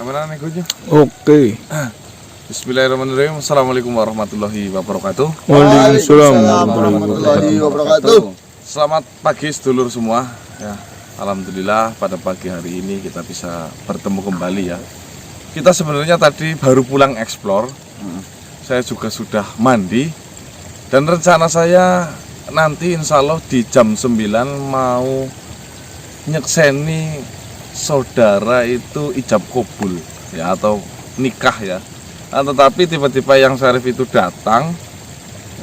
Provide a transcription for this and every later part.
Kamera nih gue. Oke. Bismillahirrahmanirrahim. Assalamualaikum warahmatullahi wabarakatuh. Waalaikumsalam warahmatullahi wabarakatuh. Selamat pagi sedulur semua. Ya, alhamdulillah pada pagi hari ini kita bisa bertemu kembali ya. Kita sebenarnya tadi baru pulang explore. Saya juga sudah mandi. Dan rencana saya nanti insya Allah di jam 9 mau nyekseni saudara itu ijab kabul ya, atau nikah ya. Nah, tetapi tiba-tiba yang Syarif itu datang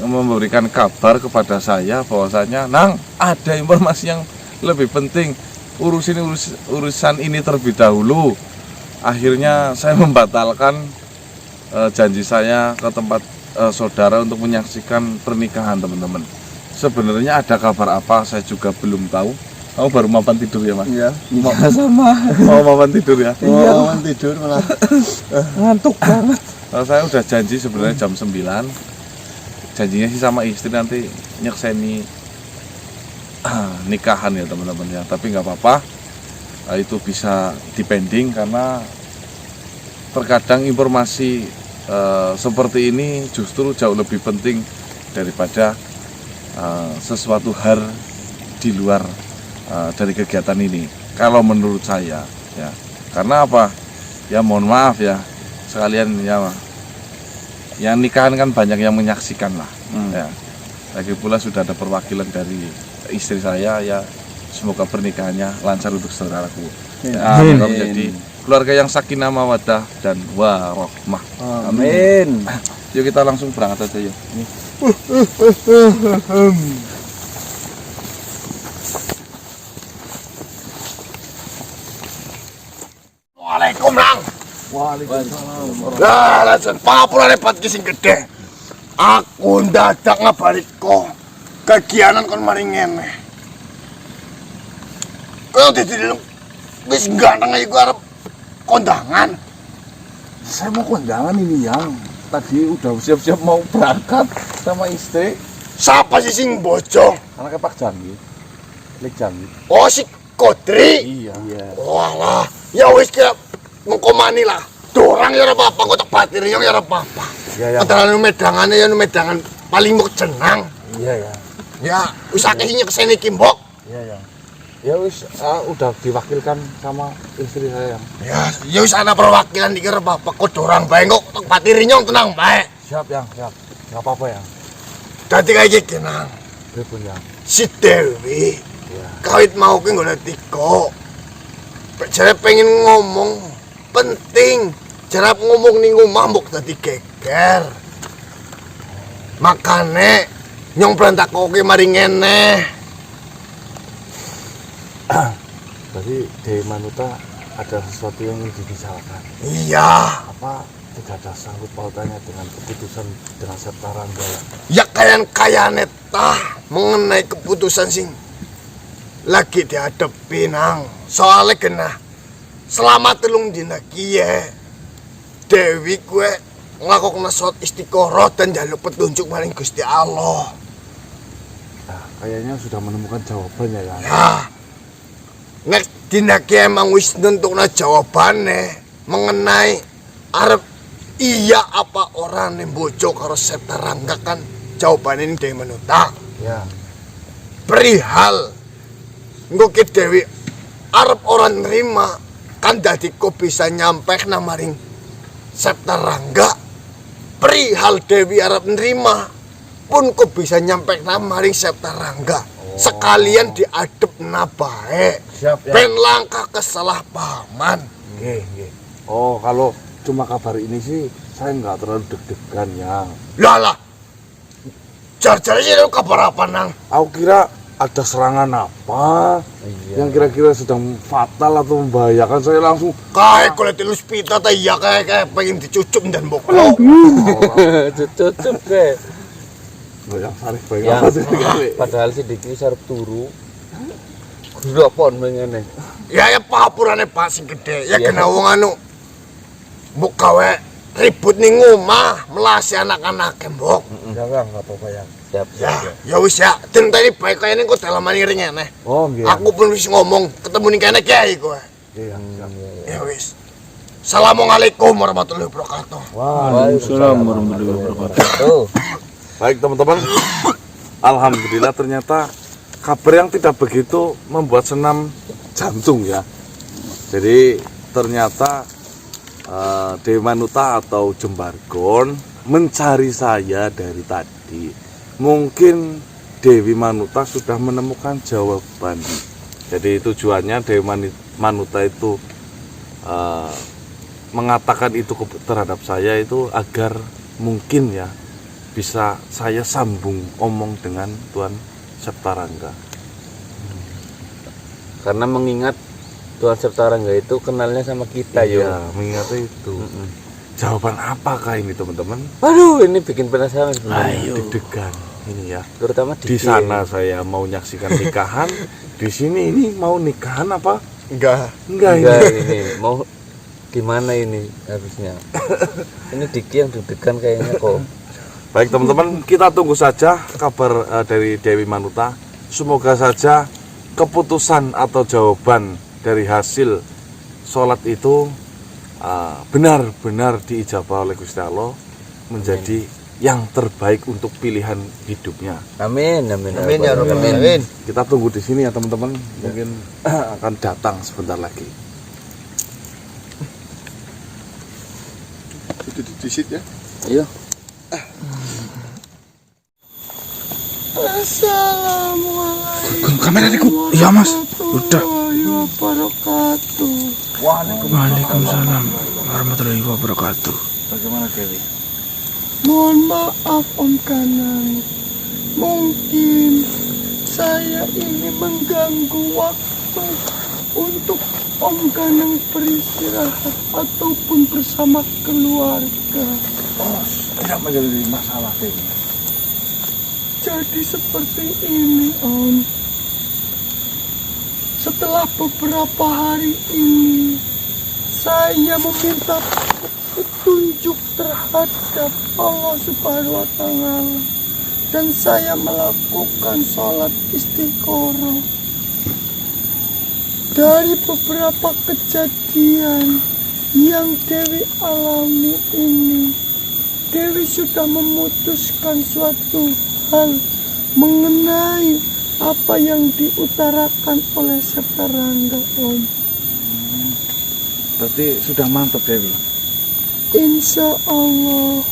memberikan kabar kepada saya bahwasanya, Nang, ada informasi yang lebih penting, urusan ini terlebih dahulu. Akhirnya saya membatalkan janji saya ke tempat saudara untuk menyaksikan pernikahan teman-teman. Sebenarnya ada kabar apa saya juga belum tahu. Kamu baru mapan tidur ya, Mas? Iya. Sama. Mau mapan tidur ya? Iya, mapan tidur malah. Ngantuk banget. Saya udah janji sebenarnya jam 9. Janjinya sih sama istri nanti nyekseni nikahan ya teman-teman ya. Tapi nggak apa-apa. Itu bisa dipending karena terkadang informasi seperti ini justru jauh lebih penting daripada sesuatu hal di luar dari kegiatan ini. Kalau menurut saya ya. Karena apa? Ya mohon maaf ya. Sekalian ya, yang nikahan kan banyak yang menyaksikan lah ya. Lagi pula sudah ada perwakilan dari istri saya ya, semoga pernikahannya lancar untuk saudaraku ya, semoga menjadi keluarga yang sakinah mawaddah dan warahmah. Amin. Yuk kita langsung berangkat aja yuk. Waalaikumsalam, Lang. Waalaikumsalam. Lah, langsung papuran hebat sing gede. Aku ndadak ngabariko kegiatan kon mari ngene. Kau dadi wis ganteng aja gua arep kondangan. Saya mau kondangan ini yang tadi udah siap-siap mau berangkat sama istri. Siapa sih sing bojo? Anaknya Pak Janggi, Lek Janggi. Oh, si Kodri. Iya. Walah, ya wis kira mengkomani lah. Dorang ya ora apa-apa, kok tak batir ya ora apa-apa. Iya. Padahal medangane ya medangan paling muk jenang. Iya ya. Ya, wis akeh sing nyekeseni iki, Mbok. Iya ya. Ya wis udah diwakilkan sama istri saya. Ya wis ana perwakilan iki ora apa-apa, kok dorang bae kok tak batiri nyong tenang bae. Siap yang, siap. Enggak apa-apa ya. Dadi kaya iki tenang. Pripun ya? Si Dewi Iya. kawit mau ki golek tiko. Jare pengen ngomong penting. Jare ngomong ning omah mbok dadi geger. Makane nyong berantakoke mari ngene. Jadi Dewi Manuta ada sesuatu yang ingin dibicarakan. Iya, Apa tidak ada sangkut pautannya dengan keputusan dengan Septa Rangga ya? ya kayane tah mengenai keputusan sing lagi dihadapi nang. Soalnya kena selama telung dina kiye Dewi kue nglakokna sholat istiqoroh dan jaluk petunjuk maring Gusti Allah. Nah, kayaknya sudah menemukan jawabannya ya. Ya, nek dina kiye emang wis nentukna jawabane mengenai arep iya apa orang ning bojo karo Septa Rangga kan jawabane ning Dewi Manuta. Ya. Perihal engko ki Dewi arep orang nerima kan dadi kok bisa nyampe maring Septa Rangga. Perihal Dewi arep nerima pun kok bisa nyampe maring Septa Rangga. Sekalian diadep bae. Siap ya. Ben langkah kesalahpahaman. Nggih. Oh, kalau cuma kabar ini sih saya nggak terlalu deg-degan ya. Lah. Jar-jar sih kabar apa nang? Aku kira ada serangan apa yang kira-kira sedang fatal atau membahayakan. Saya langsung Kayak kulit ilus pita ta iya kayak pengen dicucup dan boklo. Tutup ke. banyak sarif banyak Ya, apa sih kali. padahal si Diki sarep turu. Gudok pon mengene. Ya papurane Pak sing gede. Ya Iya. kena wong anu. Mbok gawe ribut ning omah, melasi anak-anak mbok. Ya enggak apa-apa ya. Siap. Ya wis ya, den tadi bae kayane kok dalaman iring ngene. Oh nggih. Aku pun wis ngomong ketemu ning kene kiai kowe. Iya. Ya wis. Assalamualaikum warahmatullahi wabarakatuh. Waalaikumsalam warahmatullahi wabarakatuh. Baik teman-teman, alhamdulillah ternyata kabar yang tidak begitu membuat senam jantung ya. Jadi ternyata Dewi Manuta atau Jembargon mencari saya dari tadi. Mungkin Dewi Manuta sudah menemukan jawaban. Jadi tujuannya Dewi Manuta itu mengatakan itu terhadap saya itu agar mungkin ya bisa saya sambung omong dengan Tuan Septarangga. Karena mengingat Tuan Septarangga itu kenalnya sama kita Iya, mengingat itu. Jawaban apakah ini teman-teman? Waduh, ini bikin penasaran sebenarnya. Deg-degan ini ya. Terutama Di sana saya mau nyaksikan nikahan, di sini ini mau nikahan apa? Enggak. Enggak Enggak, ini. ini mau gimana ini habisnya? Ini Diki yang deg-degan kayaknya kok. Baik teman-teman, kita tunggu saja kabar dari Dewi Manuta. Semoga saja keputusan atau jawaban dari hasil sholat itu benar-benar diijabah oleh Gusti Allah menjadi yang terbaik untuk pilihan hidupnya. Amin, amin, Amin ya rabbal alamin. Kita tunggu di sini ya teman-teman, mungkin akan datang sebentar lagi. Itu di situ ya. Ayo. Assalamualaikum Kamera ikut. Iya mas. Udah. wabarakatuh. Waalaikumsalam warahmatullahi wabarakatuh. Bagaimana Dewi? Mohon maaf Om Kanang. Mungkin saya ini mengganggu waktu untuk Om Kanang beristirahat ataupun bersama keluarga. Oh, tidak menjadi masalah Dewi. Jadi seperti ini Om. Setelah beberapa hari ini saya meminta petunjuk terhadap Allah Subhanahu wa Ta'ala dan saya melakukan sholat istiqoroh. Dari beberapa kejadian yang Dewi alami ini, Dewi sudah memutuskan suatu hal mengenai apa yang diutarakan oleh Septarangga Om. Berarti sudah mantap Dewi. Insya Allah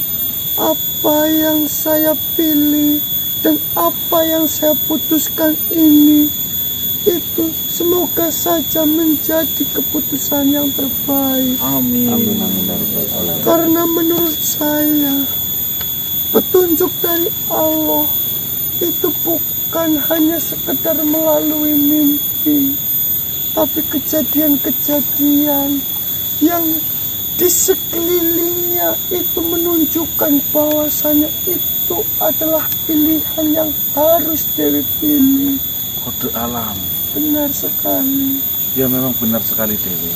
apa yang saya pilih dan apa yang saya putuskan ini itu semoga saja menjadi keputusan yang terbaik. Amin. Amin. Karena menurut saya petunjuk dari Allah itu bukan hanya sekedar melalui mimpi, tapi kejadian-kejadian yang di sekelilingnya itu menunjukkan bahwasanya itu adalah pilihan yang harus Dewi pilih. Kode alam. Benar sekali. Ya memang benar sekali Dewi.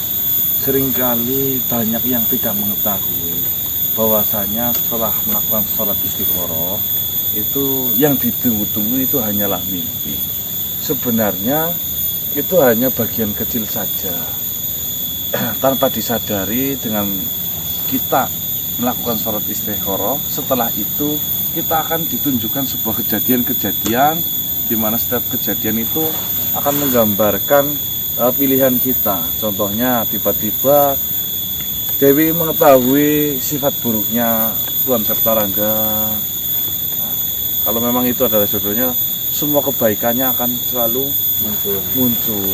Seringkali banyak yang tidak mengetahui bahwasanya setelah melakukan sholat istiqoroh itu yang ditunggu-tunggu itu hanyalah mimpi. Sebenarnya itu hanya bagian kecil saja. Tanpa disadari dengan kita melakukan sholat istiqoroh, setelah itu kita akan ditunjukkan sebuah kejadian-kejadian di mana setiap kejadian itu akan menggambarkan pilihan kita. Contohnya tiba-tiba Dewi mengetahui sifat buruknya Tuan Septarangga. Nah, kalau memang itu adalah jodohnya, semua kebaikannya akan selalu muncul.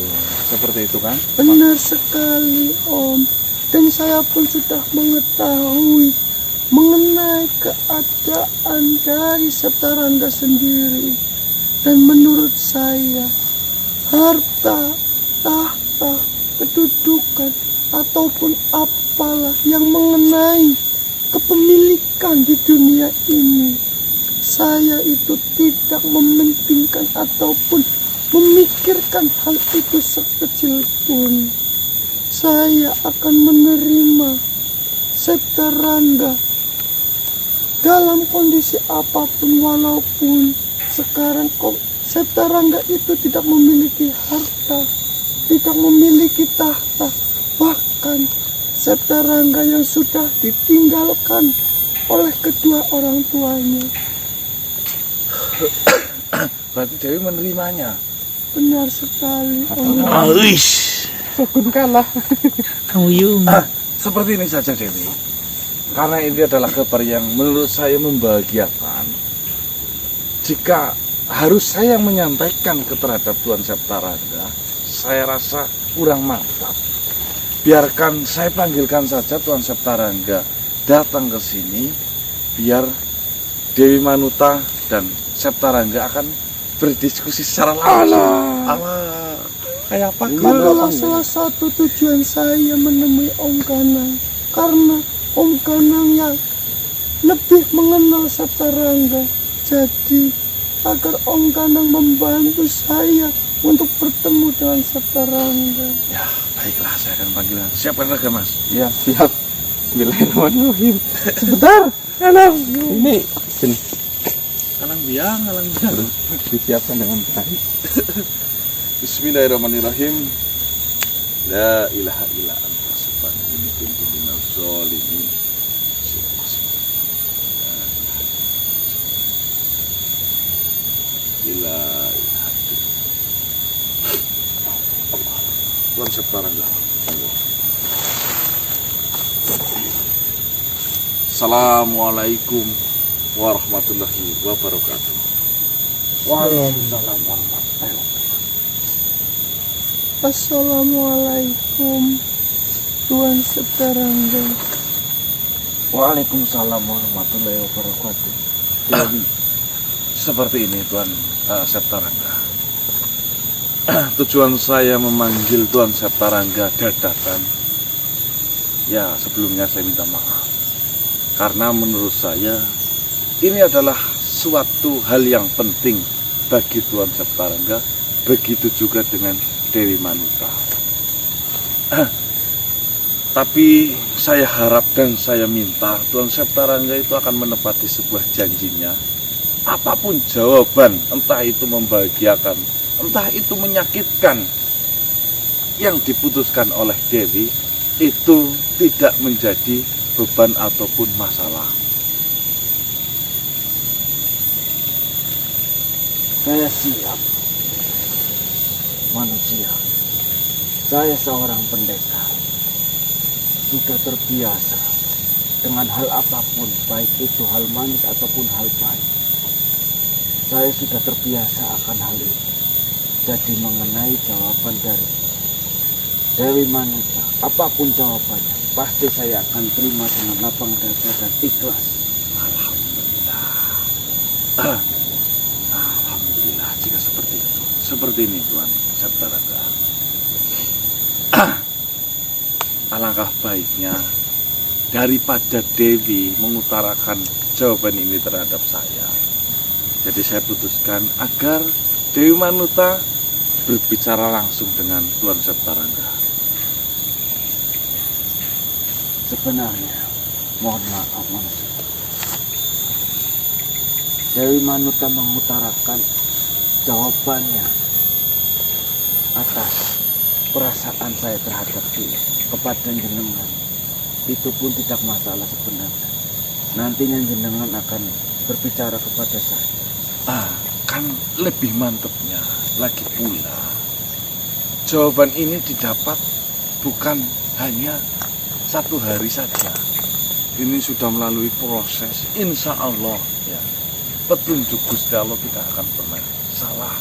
Seperti itu kan? Benar sekali Om. Dan saya pun sudah mengetahui mengenai keadaan dari Septarangga sendiri. Dan menurut saya harta, tahta, kedudukan ataupun apalah yang mengenai kepemilikan di dunia ini, saya itu tidak mementingkan ataupun memikirkan hal itu sekecil pun. Saya akan menerima Septarangga dalam kondisi apapun, walaupun sekarang Septarangga itu tidak memiliki harta, tidak memiliki tahta, bahkan Septarangga yang sudah ditinggalkan oleh kedua orang tuanya. Berarti Dewi menerimanya. Benar sekali. Aish. Sukun kalah. Kamu yung. Seperti ini saja Dewi. Karena ini adalah kabar yang menurut saya membahagiakan. Jika harus saya yang menyampaikan terhadap Tuan Septarangga, saya rasa kurang mantap. Biarkan saya panggilkan saja Tuan Septarangga datang ke sini, biar Dewi Manuta dan Septarangga akan berdiskusi secara langsung. Alah, kayak apa? Itulah salah satu tujuan saya menemui Om Ganang. Karena Om Ganang yang lebih mengenal Septarangga. Jadi agar Om Ganang membantu saya untuk bertemu dengan Septarangga. Ya, baiklah, saya akan panggil. Siapkan raga, Mas. Ya, siap. Bismillahirrahmanirrahim. Sebentar, Ganang. Ini sini Alang biang. disiapkan dengan baik. Bismillahirrahmanirrahim. La ilaha illa anta subhanaka inni kuntu minaz zalimin. Ila Tuan Septarangga. Assalamualaikum warahmatullahi wabarakatuh. Waalaikumsalam warahmatullahi wabarakatuh. Assalamualaikum Tuan Septarangga. Waalaikumsalam warahmatullahi wabarakatuh. Dewi, seperti ini Tuan Septarangga. Tujuan saya memanggil Tuan Septarangga dadakan. Ya, sebelumnya saya minta maaf. Karena menurut saya ini adalah suatu hal yang penting bagi Tuan Septarangga. Begitu juga dengan Dewi Manuta. Tapi saya harap dan saya minta Tuan Septarangga itu akan menepati sebuah janjinya. Apapun jawaban, entah itu membahagiakan, entah itu menyakitkan, yang diputuskan oleh Dewi itu tidak menjadi beban ataupun masalah. Saya siap. Manusia. Saya seorang pendekar. Sudah terbiasa dengan hal apapun, baik itu hal manis ataupun hal pahit. Saya sudah terbiasa akan hal itu. Jadi mengenai jawaban dari Dewi Manuta, apapun jawabannya, pasti saya akan terima dengan lapang dada dan ikhlas. Alhamdulillah. Alhamdulillah jika seperti itu. Seperti ini Tuan Septarangga. Alangkah baiknya daripada Dewi mengutarakan jawaban ini terhadap saya. Jadi saya putuskan agar Dewi Manuta berbicara langsung dengan Tuan Septarangga. Sebenarnya, mohon maaf manusia. Dewi Manuta mengutarakan jawabannya atas perasaan saya terhadap dia kepada jenengan. Itu pun tidak masalah sebenarnya. Nantinya jenengan akan berbicara kepada saya. Kan lebih mantepnya lagi pula. Jawaban ini didapat bukan hanya satu hari saja. Ini sudah melalui proses, insya Allah ya, petunjuk Gusti Allah tidak akan pernah salah.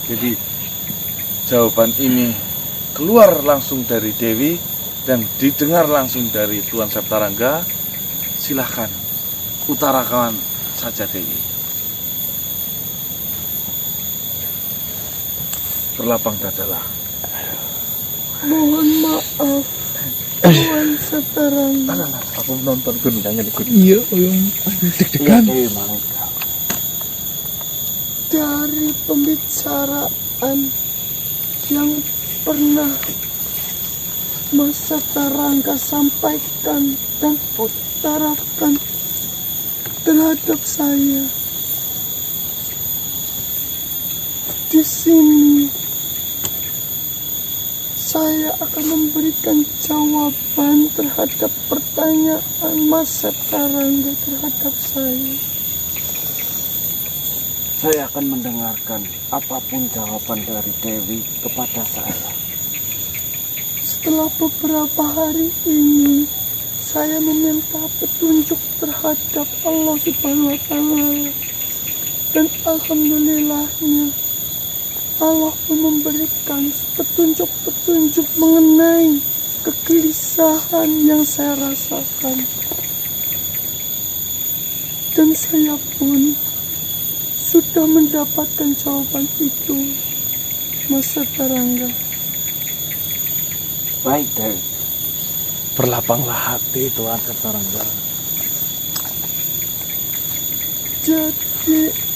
Jadi jawaban ini keluar langsung dari Dewi dan didengar langsung dari Tuan Septarangga. Silahkan utarakan saja Dewi. Berlapang dadalah. Mohon maaf Tuan Septarangga. Aku nonton gundangan ikut. Iya, yung deg-degan. Dewi Manuta. Dari pembicaraan yang pernah Mas Septarangga sampaikan dan utarakan terhadap saya, di sini saya akan memberikan jawaban terhadap pertanyaan Mas Septarangga terhadap saya. Saya akan mendengarkan apapun jawaban dari Dewi kepada saya. Setelah beberapa hari ini, saya meminta petunjuk terhadap Allah Subhanahu wa Ta'ala. Dan alhamdulillahnya, Allah pun memberikan petunjuk-petunjuk mengenai kegelisahan yang saya rasakan. Dan saya pun sudah mendapatkan jawaban itu, Mas Septarangga. Baik, Dewi. Berlapanglah hati Tuan Septarangga. Jadi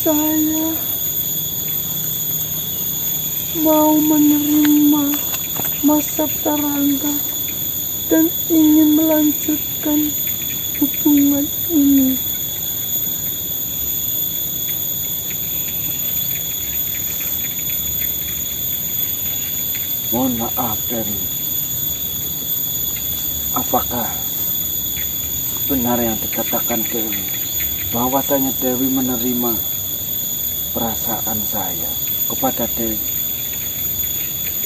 saya mau menerima Mas Septarangga dan ingin melanjutkan hubungan ini. Mohon maaf, Dewi. Apakah benar yang dikatakan Dewi, bahwasanya Dewi menerima perasaan saya kepada Dewi?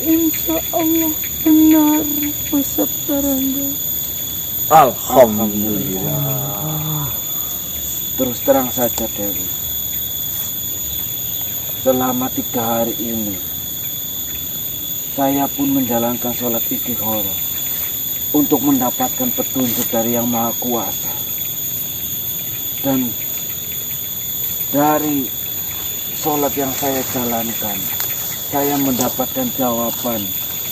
Insya Allah benar, Mas Septarangga. Alhamdulillah. Terus terang saja, Dewi. Selama 3 hari ini, saya pun menjalankan sholat istikharah untuk mendapatkan petunjuk dari Yang Maha Kuasa. Dan dari sholat yang saya jalankan, saya mendapatkan jawaban,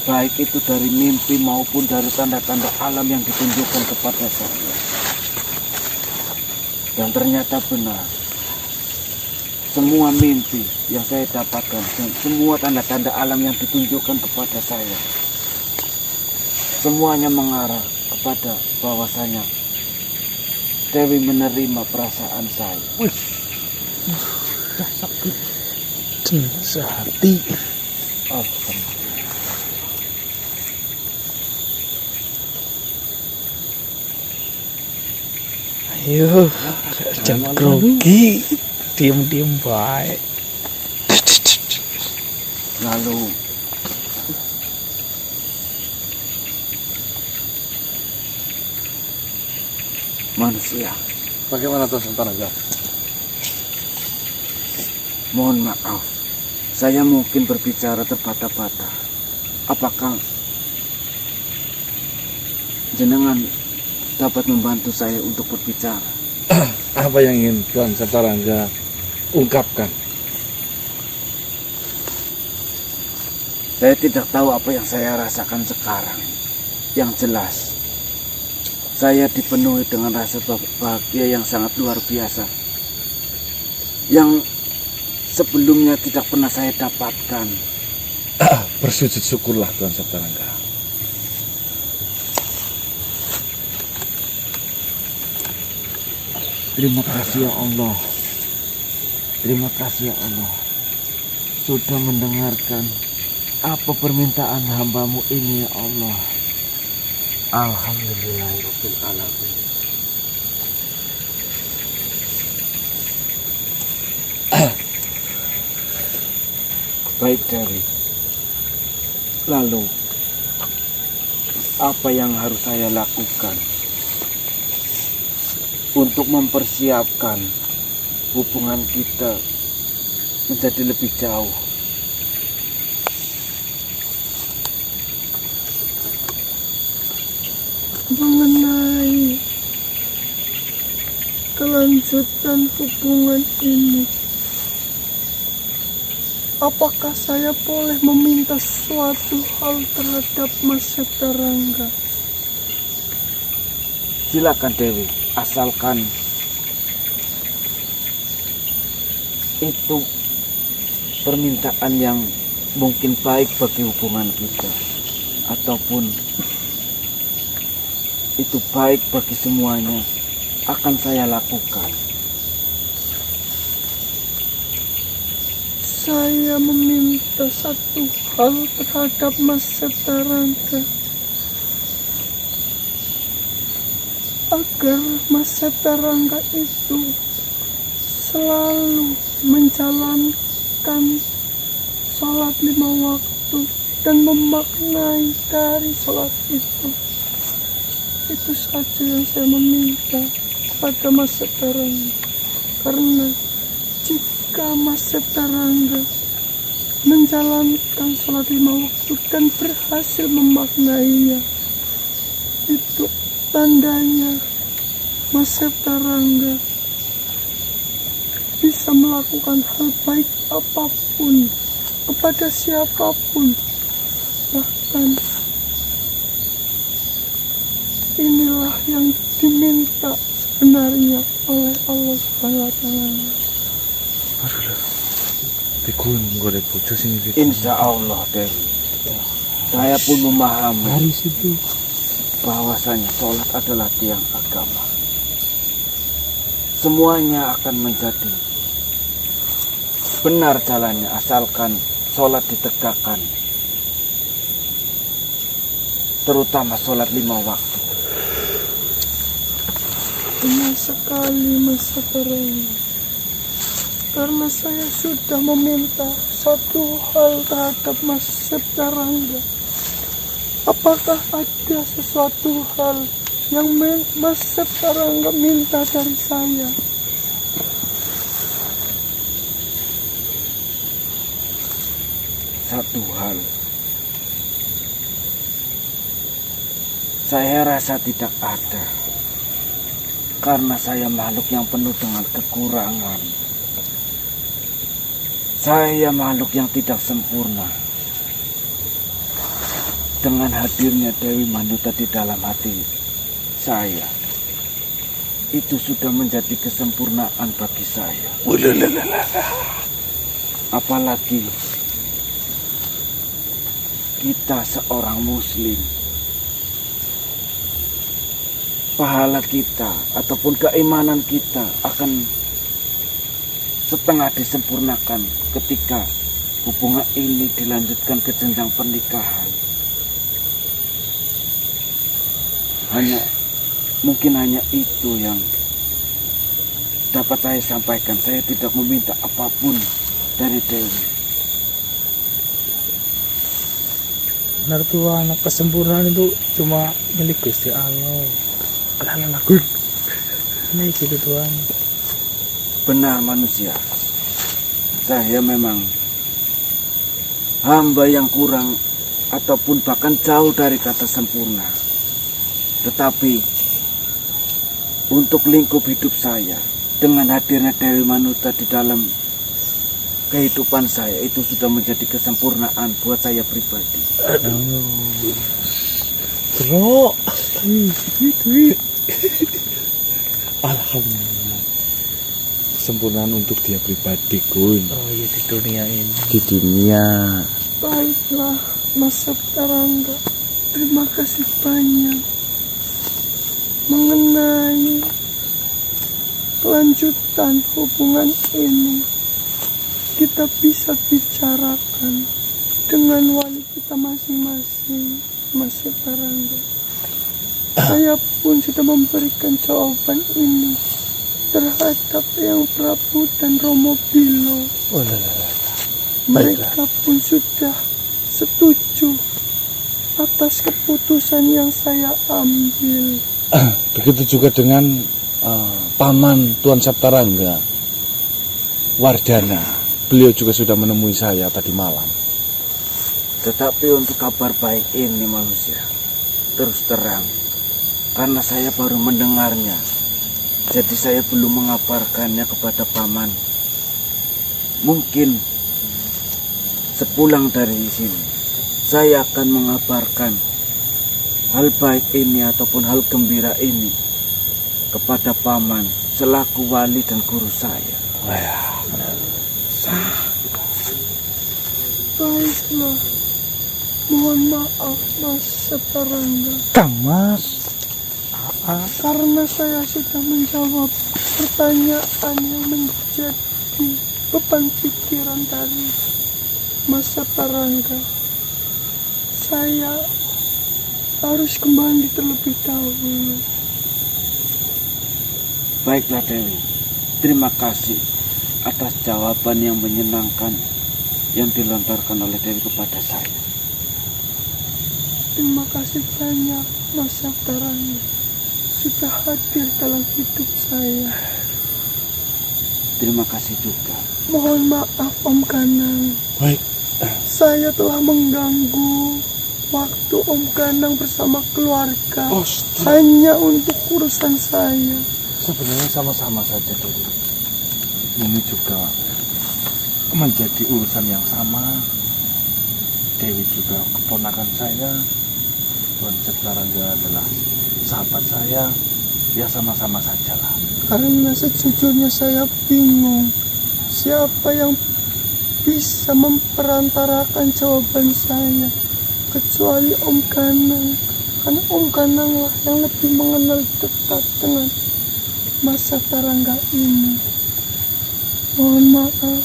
baik itu dari mimpi maupun dari tanda-tanda alam yang ditunjukkan kepada saya. Dan ternyata benar, semua mimpi yang saya dapatkan dan semua tanda-tanda alam yang ditunjukkan kepada saya, semuanya mengarah kepada bahwasanya Dewi menerima perasaan saya. Sakit sehati. Ayo, jangan grogi. Diam-diam baik. Lalu manusia, Bagaimana Tuan Septarangga? mohon maaf, saya mungkin berbicara terbata-bata. Apakah jenengan dapat membantu saya untuk berbicara? Apa yang ingin Tuan Septarangga ungkapkan? Saya tidak tahu apa yang saya rasakan sekarang. Yang jelas, saya dipenuhi dengan rasa bahagia yang sangat luar biasa, yang sebelumnya tidak pernah saya dapatkan. Bersujud syukurlah Tuan Septarangga. Terima kasih ya Allah. Terima kasih ya Allah, sudah mendengarkan apa permintaan hambamu ini ya Allah. Alhamdulillahirabbil alamin. Baik, Dewi. Lalu apa yang harus saya lakukan untuk mempersiapkan hubungan kita menjadi lebih jauh? Mengenai kelanjutan hubungan ini, apakah saya boleh meminta suatu hal terhadap Mas Septarangga? Silakan Dewi, asalkan itu permintaan yang mungkin baik bagi hubungan kita, ataupun itu baik bagi semuanya, akan saya lakukan. Saya meminta satu hal terhadap Mas Setarangga, agar Mas Setarangga itu selalu menjalankan sholat 5 waktu dan memaknai dari sholat itu. Itu saja yang saya meminta kepada Mas Setarangga. Karena jika Mas Setarangga menjalankan sholat 5 waktu dan berhasil memaknainya, itu tandanya Mas Setarangga bisa melakukan hal baik apapun kepada siapapun. Bahkan inilah yang diminta sebenarnya oleh Allah Subhanahu wa Ta'ala. Aduh, Tegun golek bojo sing iki. Insya Allah Dewi, saya pun memahami Hari situ bahwasanya sholat adalah tiang agama. Semuanya akan menjadi benar jalannya asalkan sholat ditegakkan, terutama sholat 5 waktu. Benar sekali Mas Setarangga. Karena saya sudah meminta satu hal terhadap Mas Setarangga. Apakah ada sesuatu hal yang Mas Setarangga minta dari saya? Satu hal, saya rasa tidak ada. Karena saya makhluk yang penuh dengan kekurangan. Saya makhluk yang tidak sempurna. Dengan hadirnya Dewi Manuta di dalam hati saya, itu sudah menjadi kesempurnaan bagi saya. Apalagi kita seorang muslim, pahala kita ataupun keimanan kita akan setengah disempurnakan ketika hubungan ini dilanjutkan ke jenjang pernikahan. Mungkin hanya itu yang dapat saya sampaikan. Saya tidak meminta apapun dari Dewi. benar tuh, anak kesempurnaan itu cuma milik Gusti Allah. Alah Gun. Ini gitu Tuhan. Benar manusia. Saya memang hamba yang kurang ataupun bahkan jauh dari kata sempurna. Tetapi untuk lingkup hidup saya, dengan hadirnya Dewi Manuta di dalam kehidupan saya, itu sudah menjadi kesempurnaan buat saya pribadi. Bro, itu. Alhamdulillah. Kesempurnaan untuk dia pribadi, Gun. Oh iya, di dunia ini. Di dunia. Baiklah Mas Setarangga, terima kasih banyak. Mengenai kelanjutan hubungan ini, kita bisa bicarakan dengan wali kita masing-masing, Mas Setarangga. Saya pun sudah memberikan jawaban ini terhadap Yang Prabu dan Romo Bilo. Oh lah. Mereka pun sudah setuju atas keputusan yang saya ambil. Begitu juga dengan paman Tuan Setarangga, Wardana. Beliau juga sudah menemui saya tadi malam. Tetapi untuk kabar baik ini manusia, terus terang, karena saya baru mendengarnya, jadi saya belum mengabarkannya kepada paman. Mungkin sepulang dari sini, saya akan mengabarkan hal baik ini ataupun hal gembira ini kepada paman selaku wali dan guru saya. Baiklah, mohon maaf Mas Setarangga, Kang Mas. karena saya sudah menjawab pertanyaan yang menjadi beban pikiran dari Mas Setarangga. saya harus kembali terlebih dahulu. Baiklah Dewi, terima kasih atas jawaban yang menyenangkan yang dilontarkan oleh Dewi kepada saya. Terima kasih banyak Mas Sabtarangga sudah hadir dalam hidup saya. Terima kasih juga. Mohon maaf Om Ganang. Baik. Saya telah mengganggu waktu Om Ganang bersama keluarga hanya untuk urusan saya. Sebenarnya sama-sama saja Dewi. Ini juga menjadi urusan yang sama. Dewi juga keponakan saya. Tuan Sabtarangga adalah sahabat saya. Ya sama-sama sajalah. Karena sejujurnya saya bingung siapa yang bisa memperantarakan jawaban saya kecuali Om Ganang. Karena Om Ganang lah yang lebih mengenal dekat dengan Mas Sabtarangga ini. Mohon maaf,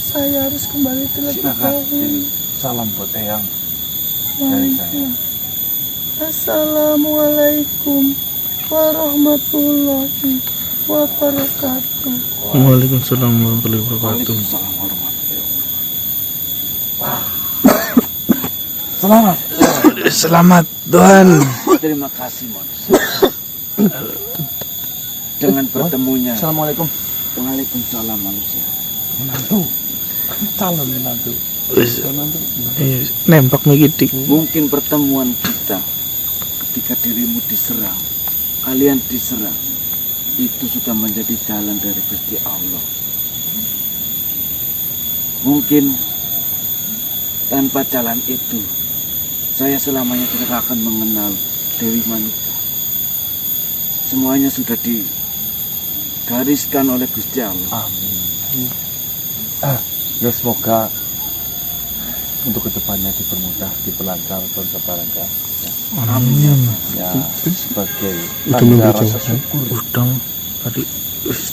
saya harus kembali terlebih Silakan dahulu. Dewi. Salam buat Eyang dari saya. Assalamualaikum warahmatullahi wabarakatuh. Waalaikumsalam warahmatullahi wabarakatuh. Waalaikumsalam warahmatullahi Selamat. Selamat Tuhan. wabarakatuh. Terima kasih manusia. Dengan bertemunya. Assalamualaikum. Waalaikumsalam manusia. Menantu. Calon menantu. Nembak megidik. Mungkin pertemuan kita ketika dirimu diserang, kalian diserang, itu sudah menjadi jalan dari Gusti Allah. Mungkin tanpa jalan itu, saya selamanya tidak akan mengenal Dewi Manuka. Semuanya sudah digariskan oleh Gusti Allah. Amin. Ya semoga untuk kedepannya dipermudah, diperlancar Tuan Sabtarangga. Amin. Ya sebagai tanda rasa syukur. Udang tadi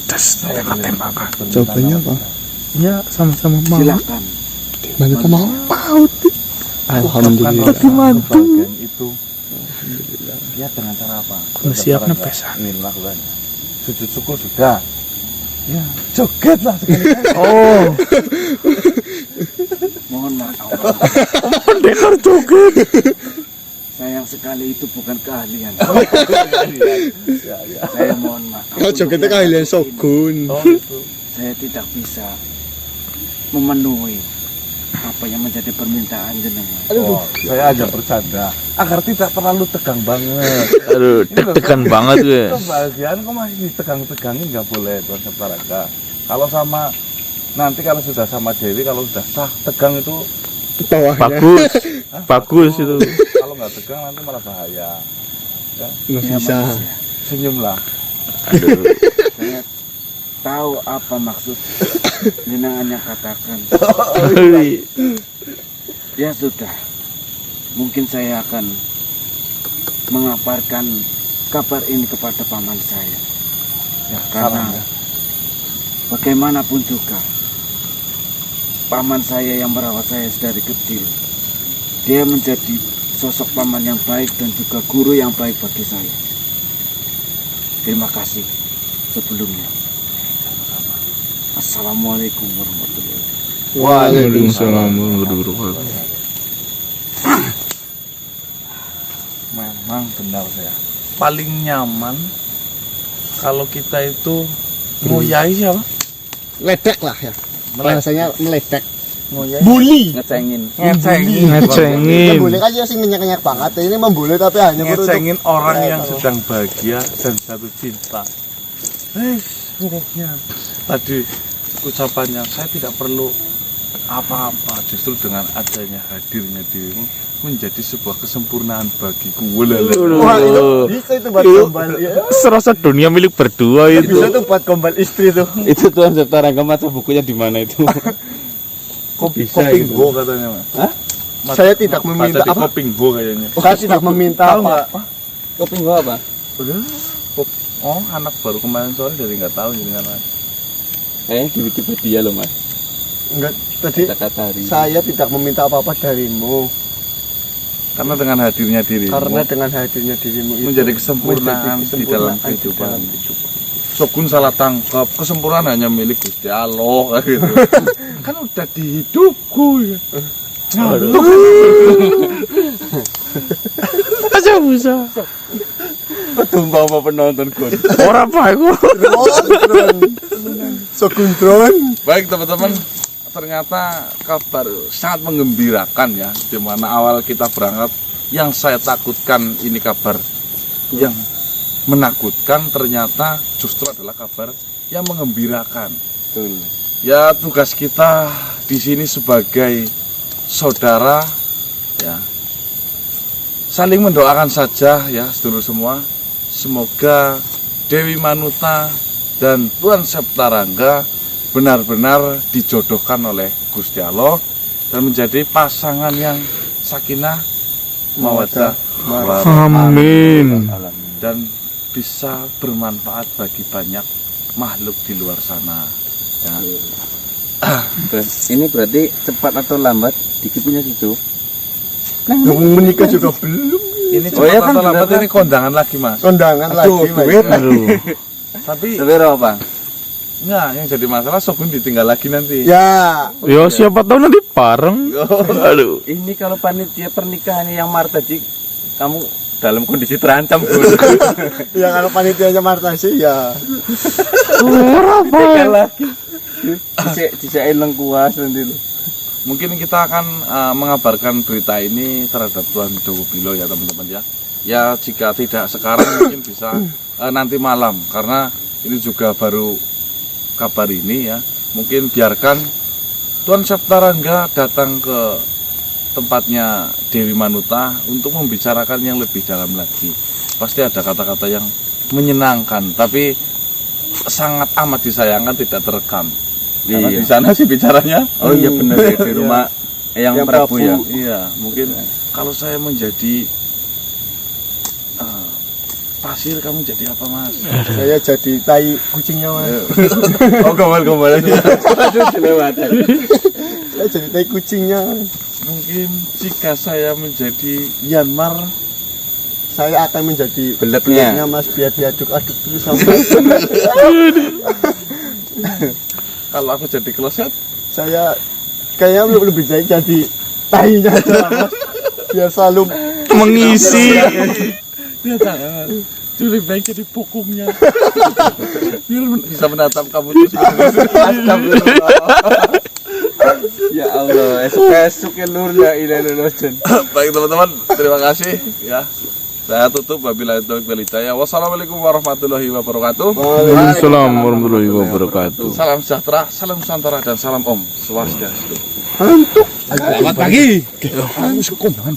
tes tembak-tembakan. Jawabannya apa? Ya sama-sama mau. Silakan. Mereka mau paut. Alhamdulillah. Kebahagiaan itu ya dengan cara apa? Siap Sabtarangga nepesan. ingin melakukannya. Sujud syukur sudah. Ya joget lah sekali. Oh, Mohon maaf. pendekar joget. Sayang sekali itu bukan keahlian. Ya, ya. Saya mohon maaf. Kau jogetnya keahlian Shogun. Oh itu. Saya tidak bisa memenuhi apa yang menjadi permintaan jenengan. Oh, saya aja bercanda agar tidak terlalu tegang banget. Aduh, deg-degan banget gue. Kebahagiaan kok masih ditegang-tegangin nggak boleh Tuan Sabtarangga. Kalau sama nanti kalau sudah sama Dewi, kalau sudah sah tegang itu Bagus, bagus itu. kalau nggak tegang nanti malah bahaya. Nggak Ya, bisa. manusia. Senyumlah. Aduh, Saya tahu apa maksud jenengan yang katakan. Ya sudah, mungkin saya akan mengabarkan kabar ini kepada paman saya. Ya, Karena salam ya. bagaimanapun juga paman saya yang merawat saya dari kecil, dia menjadi sosok paman yang baik dan juga guru yang baik bagi saya. Terima kasih sebelumnya. Assalamualaikum warahmatullahi wabarakatuh. Waalaikumsalam warahmatullahi wabarakatuh. Memang benar saya. Paling nyaman kalau kita itu ngoyai siapa? Ledek lah ya. Bahasanya meledek. Ngoyai. Bully. Ngecengin. Ngecengin. Ngecengin. Bully kan sih ngenyak-ngenyak banget. Ini membuli tapi hanya untuk Ngecengin orang saya yang tahu. sedang bahagia dan jatuh cinta. Pokoknya tadi ucapannya saya tidak perlu apa-apa, justru dengan adanya hadirnya dirimu menjadi sebuah kesempurnaan bagiku. Wah, itu bisa itu buat gombal. Ya. Serasa dunia milik berdua itu. Bisa tuh buat gombal istri tuh. Itu Tuan Sabtarangga maca bukunya di mana itu? Kopingho katanya mas. Hah? Saya tidak meminta Baca di apa? Kopingho kayaknya. Saya tidak meminta apa. Kopingho apa? Udah. Oh, anak baru kemarin sore jadi nggak tahu jadi kan mas. Di Wikipedia loh mas. Enggak, tadi Kata-kata hari. saya tidak meminta apa-apa darimu. Karena dengan hadirnya dirimu Karena dengan hadirnya dirimu itu menjadi kesempurnaan di dalam kehidupan. Shogun salah tangkap, kesempurnaan hanya milik Gusti Allah gitu. Kan udah di hidupku ya. Aja bisa. Tumpah sama penonton gue. Ora apa iku. Sokundron. Baik teman-teman, ternyata kabar sangat menggembirakan ya. Dimana awal kita berangkat, yang saya takutkan ini kabar yang menakutkan, ternyata justru adalah kabar yang mengembirakan. Betul. Ya tugas kita di sini sebagai saudara ya, saling mendoakan saja ya sedulur semua. Semoga Dewi Manuta dan Tuan Septarangga benar-benar dijodohkan oleh Gusti Allah dan menjadi pasangan yang sakinah mawaddah warahmah, Amin. dan bisa bermanfaat bagi banyak makhluk di luar sana ya. Ini berarti cepat atau lambat dikit punya situ. Kamu menikah juga belum. Ini cepat Oh iya kan, atau lambat bener, ini kondangan lagi mas. Kondangan lagi, Mas. Aduh. Tapi Tapi apa? enggak, yang jadi masalah Shogun ditinggal lagi nanti. Ya, Ya siapa tahu nanti bareng. Aduh. Ini kalau panitia pernikahannya yang Marta Cik, kamu dalam kondisi terancam Gun. ya kalau panitianya Marta sih ya. Tekan lagi. Disain lengkuas nanti lu. Mungkin kita akan mengabarkan berita ini terhadap Tuan Dowo Bilo ya teman-teman ya. Ya jika tidak sekarang mungkin bisa nanti malam, karena ini juga baru kabar ini ya. Mungkin biarkan Tuan Septarangga datang ke tempatnya Dewi Manuta untuk membicarakan yang lebih dalam lagi. Pasti ada kata-kata yang menyenangkan, tapi sangat amat disayangkan tidak terekam. Karena Iya. di sana sih bicaranya. Oh iya benar ya di rumah yang Prabu ya. Iya, mungkin kalau saya menjadi pasir, kamu jadi apa mas? Saya jadi tai kucingnya, Mas. Oh gombal-gombal aja. Aduh kelewatan. Saya jadi tai kucingnya. Mungkin jika saya menjadi Yanmar, Saya akan menjadi Beletnya. beletnya, Mas, biar diaduk-aduk terus sama. kalau aku jadi kloset, Saya kayaknya lebih baik jadi tainya aja, Mas. Biar selalu Mengisi. ya jangan. Lebih baik jadi pokoknya. Biar bisa menatap kamu terus. Ya Allah, esok ya lur la ilaha illallah. Baik teman-teman, terima kasih ya. Saya tutup wabillahi taufiq wal hidayah. Wassalamualaikum warahmatullahi wabarakatuh. Waalaikumsalam warahmatullahi wabarakatuh. Salam sejahtera, salam Nusantara dan salam Om Swastiastu. Selamat pagi. Kondangan